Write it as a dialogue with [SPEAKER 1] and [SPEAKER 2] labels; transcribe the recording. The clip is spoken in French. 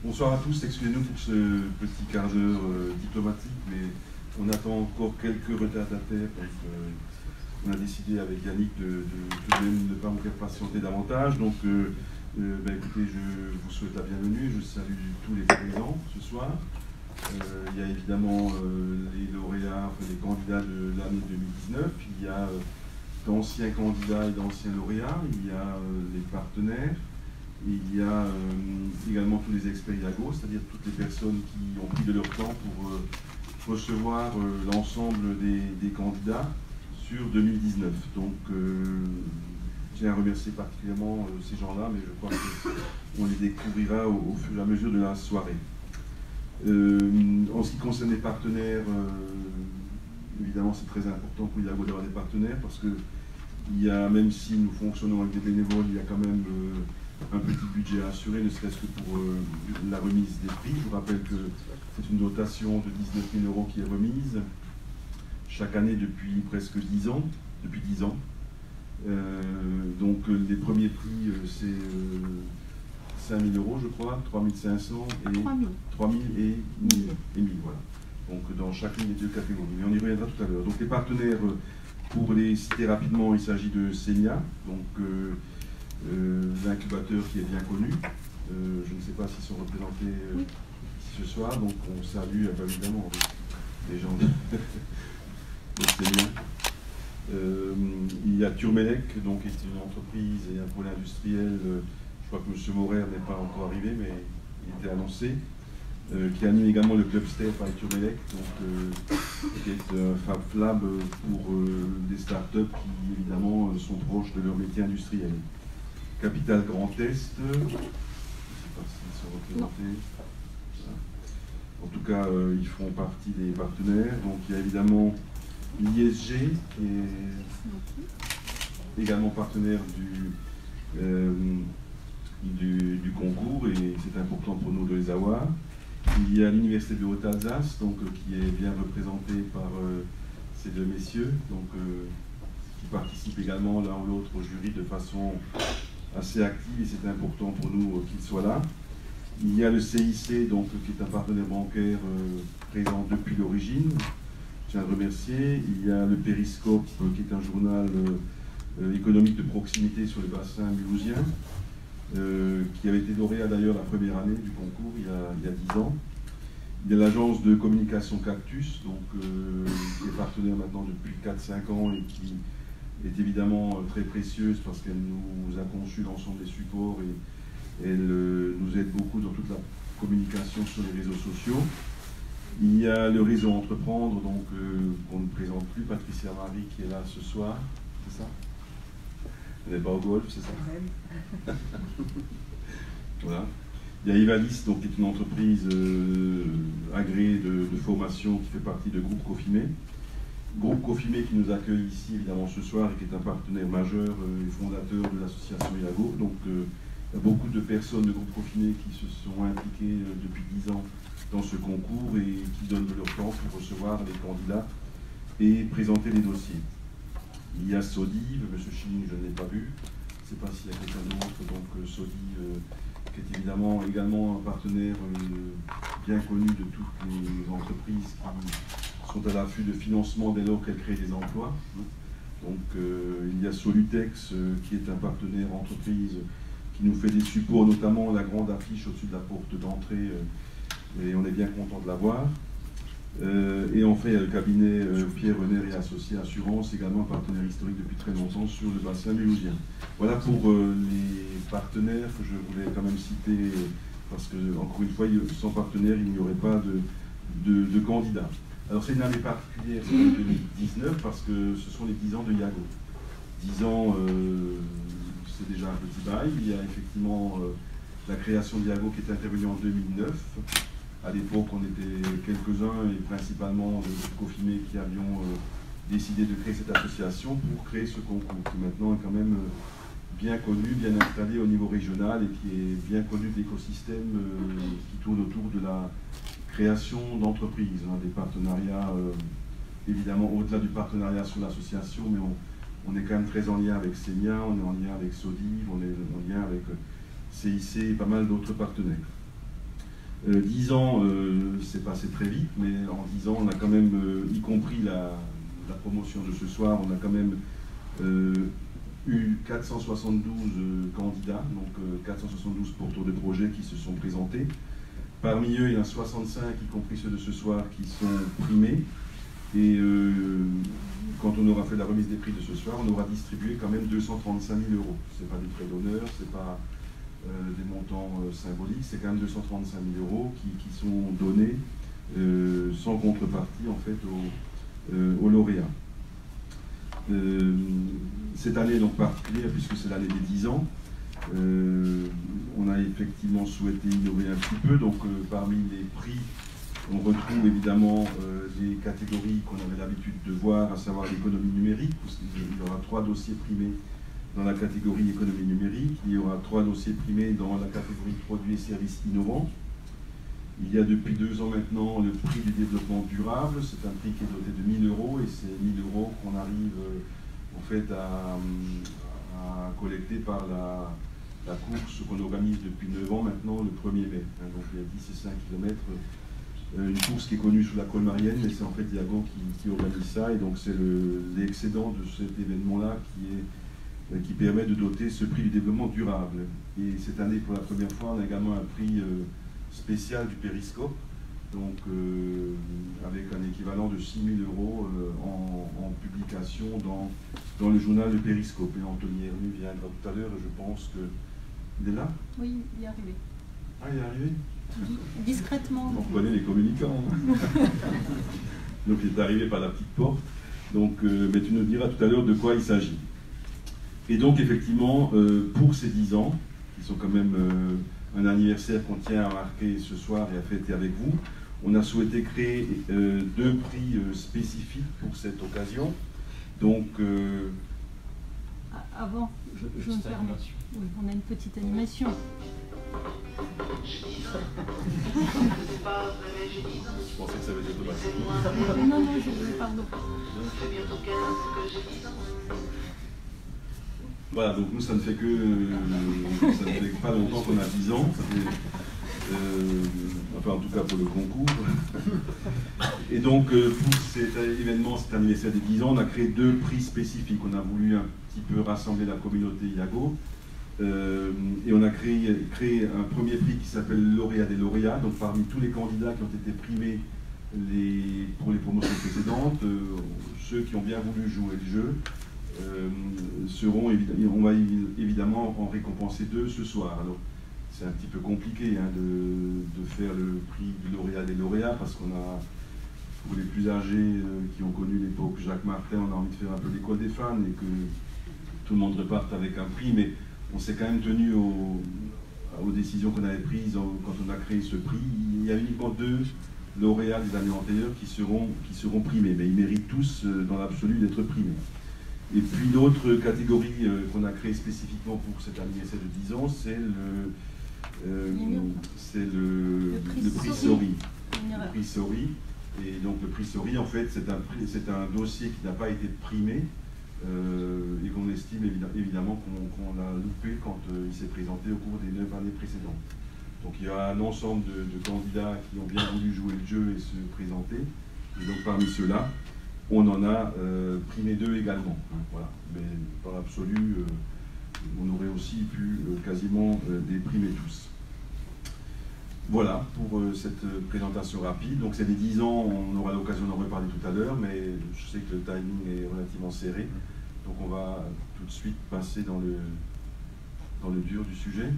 [SPEAKER 1] Bonsoir à tous, excusez-nous pour ce petit quart d'heure diplomatique, mais on attend encore quelques retardataires, donc on a décidé avec Yannick de tout de même ne pas vous faire patienter davantage. Donc écoutez, je vous souhaite la bienvenue, je salue tous les présents ce soir. Il y a évidemment les lauréats, enfin, les candidats de l'année 2019, il y a d'anciens candidats et d'anciens lauréats, il y a les partenaires. Il y a également tous les experts IAGO, c'est-à-dire toutes les personnes qui ont pris de leur temps pour recevoir l'ensemble des candidats sur 2019. Donc, je tiens à remercier particulièrement ces gens-là, mais je crois qu'on les découvrira au fur et à mesure de la soirée. En ce qui concerne les partenaires, évidemment, c'est très important pour IAGO d'avoir des partenaires parce que même si nous fonctionnons avec des bénévoles, il y a quand même un petit budget à assurer, ne serait-ce que pour la remise des prix. Je vous rappelle que c'est une dotation de 19 000 € qui est remise chaque année depuis presque 10 ans. Depuis 10 ans. Donc les premiers prix, c'est 5 000 €, je crois, 3 500 et 3 000 et 1 000, voilà. Donc dans chacune des deux catégories. Mais on y reviendra tout à l'heure. Donc les partenaires, pour les citer rapidement, il s'agit de Senia, donc l'incubateur qui est bien connu. Je ne sais pas s'ils sont représentés ici ce soir, donc on salue évidemment les gens de Senia. Il y a Turmelec, donc qui est une entreprise et un pôle industriel. Je crois que M. Morer n'est pas encore arrivé, mais il était annoncé. Qui anime également le club STEP avec Turmelec, donc qui est un Fab Lab pour des startups qui évidemment sont proches de leur métier industriel. Capital Grand Est, je ne sais pas s'ils sont représentés. En tout cas, ils font partie des partenaires. Donc il y a évidemment l'ISG qui est également partenaire du concours et c'est important pour nous de les avoir. Il y a l'Université de Haute-Alsace, donc qui est bien représentée par ces deux messieurs, donc qui participent également l'un ou l'autre au jury de façon assez active et c'est important pour nous qu'ils soient là. Il y a le CIC, donc, qui est un partenaire bancaire présent depuis l'origine, je tiens à le remercier. Il y a le Périscope, qui est un journal économique de proximité sur le bassin mulhousien, qui avait été lauréat d'ailleurs la première année du concours il y a 10 ans. Il y a l'agence de communication Cactus, donc, qui est partenaire maintenant depuis 4-5 ans et qui est évidemment très précieuse parce qu'elle nous a conçu l'ensemble des supports et elle nous aide beaucoup dans toute la communication sur les réseaux sociaux. Il y a le réseau Entreprendre, donc qu'on ne présente plus, Patricia Marie qui est là ce soir, c'est ça? Elle n'est pas au golf, c'est ça? Voilà. Il y a Evalis, donc, qui est une entreprise agréée de formation qui fait partie de Groupe Cofimé. Groupe Cofimé qui nous accueille ici évidemment ce soir et qui est un partenaire majeur et fondateur de l'association IAGO. Donc il y a beaucoup de personnes de Groupe Cofimé qui se sont impliquées depuis 10 ans dans ce concours et qui donnent de leur temps pour recevoir les candidats et présenter les dossiers. Il y a Sodiv, M. Schilling, je ne l'ai pas vu. Je ne sais pas s'il y a quelqu'un d'autre, donc Sodiv, qui est évidemment également un partenaire bien connu de toutes les entreprises qui sont à l'affût de financement dès lors qu'elles créent des emplois. Donc il y a Solutex qui est un partenaire entreprise qui nous fait des supports, notamment la grande affiche au-dessus de la porte d'entrée, et on est bien content de l'avoir. Et enfin, il y a le cabinet Pierre Renner et Associés Assurance, également un partenaire historique depuis très longtemps sur le bassin mulhousien. Voilà pour les partenaires que je voulais quand même citer, parce que, encore une fois, sans partenaire, il n'y aurait pas de candidats. Alors c'est une année particulière, c'est 2019, parce que ce sont les 10 ans de IAGO. 10 ans, c'est déjà un petit bail. Il y a effectivement la création de IAGO qui est intervenue en 2009. À l'époque, on était quelques-uns, et principalement le groupe Cofimé, qui avions décidé de créer cette association pour créer ce concours, qui maintenant est quand même bien connu, bien installé au niveau régional et qui est bien connu de l'écosystème qui tourne autour de la création d'entreprises, des partenariats, évidemment au-delà du partenariat sur l'association, mais on est quand même très en lien avec Senia, on est en lien avec Sodiv, on est en lien avec CIC et pas mal d'autres partenaires. 10 ans, c'est passé très vite, mais en 10 ans, on a quand même, y compris la promotion de ce soir, on a quand même eu 472 candidats, donc 472 porteurs de projets qui se sont présentés. Parmi eux, il y en a 65, y compris ceux de ce soir, qui sont primés. Et quand on aura fait la remise des prix de ce soir, on aura distribué quand même 235 000 euros. Ce n'est pas des frais d'honneur, ce n'est pas des montants symboliques, c'est quand même 235 000 euros qui sont donnés sans contrepartie en fait aux lauréats. Cette année est donc particulière puisque c'est l'année des 10 ans. On a effectivement souhaité innover un petit peu, donc parmi les prix, on retrouve évidemment des catégories qu'on avait l'habitude de voir, à savoir l'économie numérique, parce qu'il y aura 3 dossiers primés dans la catégorie économie numérique, il y aura 3 dossiers primés dans la catégorie produits et services innovants. Il y a depuis 2 ans maintenant le prix du développement durable, c'est un prix qui est doté de 1 000 euros et c'est 1 000 euros qu'on arrive en fait à collecter par la course qu'on organise depuis 9 ans maintenant, le 1er mai. Donc il y a 10 et 5 km, une course qui est connue sous la Colmarienne, mais c'est en fait Diago qui organise ça, et donc c'est l'excédent de cet événement-là qui permet de doter ce prix du développement durable. Et cette année, pour la première fois, on a également un prix spécial du périscope, donc avec un équivalent de 6 000 euros en publication dans le journal de Périscope. Et Anthony Hernu viendra tout à l'heure, et je pense que... Il est là?
[SPEAKER 2] Oui, il est arrivé.
[SPEAKER 1] Ah, il est arrivé?
[SPEAKER 2] Discrètement.
[SPEAKER 1] On reconnaît les communicants. Donc il est arrivé par la petite porte. Donc, mais tu nous diras tout à l'heure de quoi il s'agit. Et donc effectivement, pour ces 10 ans, qui sont quand même un anniversaire qu'on tient à marquer ce soir et à fêter avec vous, on a souhaité créer 2 prix spécifiques pour cette occasion. Donc...
[SPEAKER 2] Avant, je me permets. Oui, on a une petite animation.
[SPEAKER 1] Je pensais que ça avait été automatique.
[SPEAKER 2] Non, pardon.
[SPEAKER 1] Voilà, donc nous, ça ne fait pas longtemps qu'on a 10 ans. Ça fait, enfin, en tout cas pour le concours. Et donc, pour cet événement, cet anniversaire des 10 ans, on a créé 2 prix spécifiques. On a voulu un petit peu rassembler la communauté Iago. Et on a créé un premier prix qui s'appelle Lauréat des lauréats. Donc parmi tous les candidats qui ont été primés pour les promotions précédentes, ceux qui ont bien voulu jouer le jeu on va évidemment en récompenser 2 ce soir. Alors c'est un petit peu compliqué de faire le prix du lauréat des lauréats, parce qu'on a, pour les plus âgés qui ont connu l'époque Jacques Martin, on a envie de faire un peu l'école des fans et que tout le monde reparte avec un prix, mais on s'est quand même tenu aux décisions qu'on avait prises quand on a créé ce prix. Il y a uniquement 2 lauréats des années antérieures qui seront primés, mais ils méritent tous dans l'absolu d'être primés. Et puis l'autre catégorie qu'on a créée spécifiquement pour cet anniversaire de 10 ans, c'est le prix Sori. Le prix Sori. Et donc le prix Sori, en fait, c'est un dossier qui n'a pas été primé, et qu'on estime évidemment qu'on a loupé quand il s'est présenté au cours des 9 années précédentes. Donc il y a un ensemble de candidats qui ont bien voulu jouer le jeu et se présenter, et donc parmi ceux-là, on en a primé 2 également. Voilà. Mais dans l'absolu, on aurait aussi pu quasiment les primer tous. Voilà pour cette présentation rapide. Donc c'est les 10 ans, on aura l'occasion d'en reparler tout à l'heure, mais je sais que le timing est relativement serré. Donc on va tout de suite passer dans le dur du sujet.